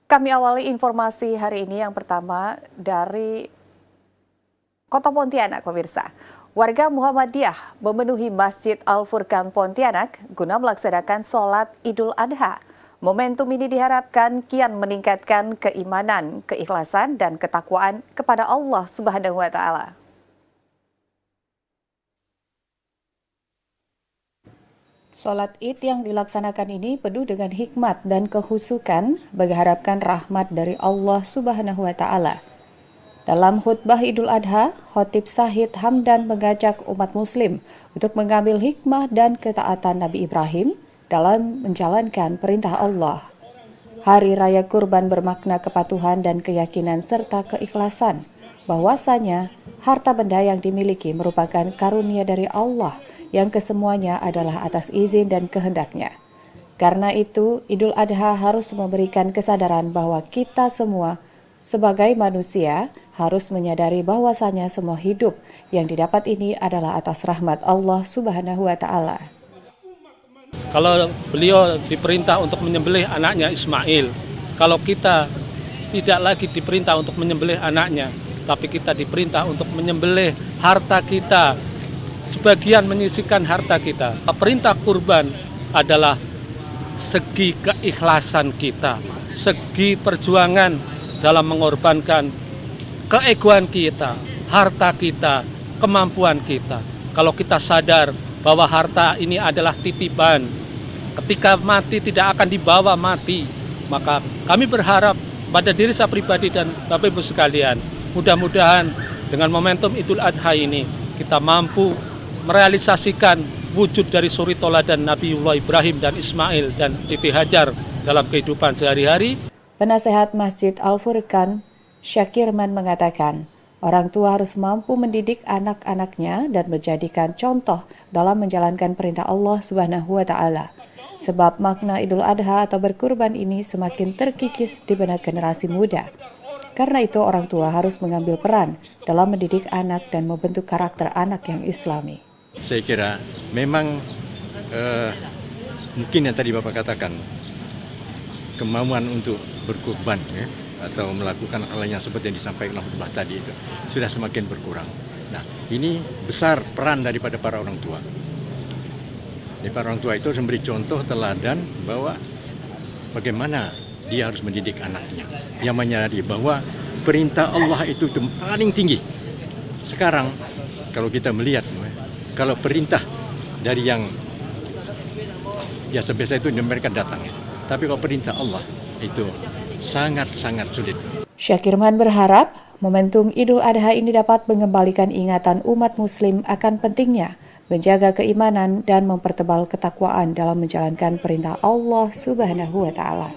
Kami awali informasi hari ini yang pertama dari Kota Pontianak, pemirsa. Warga Muhammadiyah memenuhi Masjid Al-Furqan Pontianak guna melaksanakan sholat Idul Adha. Momentum ini diharapkan kian meningkatkan keimanan, keikhlasan, dan ketakwaan kepada Allah Subhanahu wa Ta'ala. Sholat Id yang dilaksanakan ini penuh dengan hikmat dan kehusukan, mengharapkan rahmat dari Allah Subhanahu wa Ta'ala. Dalam khutbah Idul Adha, Khatib Syahid Hamdan mengajak umat Muslim untuk mengambil hikmah dan ketaatan Nabi Ibrahim dalam menjalankan perintah Allah. Hari Raya Kurban bermakna kepatuhan dan keyakinan serta keikhlasan, bahwasanya harta benda yang dimiliki merupakan karunia dari Allah yang kesemuanya adalah atas izin dan kehendaknya. Karena itu, Idul Adha harus memberikan kesadaran bahwa kita semua sebagai manusia harus menyadari bahwasanya semua hidup yang didapat ini adalah atas rahmat Allah Subhanahu wa Ta'ala. Kalau beliau diperintah untuk menyembelih anaknya Ismail, kalau kita tidak lagi diperintah untuk menyembelih anaknya, tapi kita diperintah untuk menyembelih harta kita, sebagian menyisihkan harta kita. Perintah kurban adalah segi keikhlasan kita, segi perjuangan dalam mengorbankan keegoan kita, harta kita, kemampuan kita. Kalau kita sadar bahwa harta ini adalah titipan, ketika mati tidak akan dibawa mati, maka kami berharap pada diri saya pribadi dan Bapak Ibu sekalian, mudah-mudahan dengan momentum Idul Adha ini kita mampu merealisasikan wujud dari suri toladan Nabiullah Ibrahim dan Ismail dan Siti Hajar dalam kehidupan sehari-hari. Penasehat Masjid Al-Furqan, Syakirman mengatakan, orang tua harus mampu mendidik anak-anaknya dan menjadikan contoh dalam menjalankan perintah Allah Subhanahu wa Ta'ala. Sebab makna Idul Adha atau berkurban ini semakin terkikis di benak generasi muda. Karena itu orang tua harus mengambil peran dalam mendidik anak dan membentuk karakter anak yang islami. Saya kira memang mungkin yang tadi Bapak katakan, kemauan untuk berkurban ya, atau melakukan hal yang seperti yang disampaikan dalam khutbah tadi itu sudah semakin berkurang. Nah, ini besar peran daripada para orang tua. Jadi para orang tua itu harus memberi contoh teladan bahwa bagaimana dia harus mendidik anaknya. Yang menyadari bahwa perintah Allah itu paling tinggi. Sekarang kalau kita melihat, kalau perintah dari yang biasa-biasa itu mereka datang. Tapi kalau perintah Allah itu sangat-sangat sulit. Syakirman berharap momentum Idul Adha ini dapat mengembalikan ingatan umat Muslim akan pentingnya menjaga keimanan dan mempertebal ketakwaan dalam menjalankan perintah Allah Subhanahu wa Ta'ala.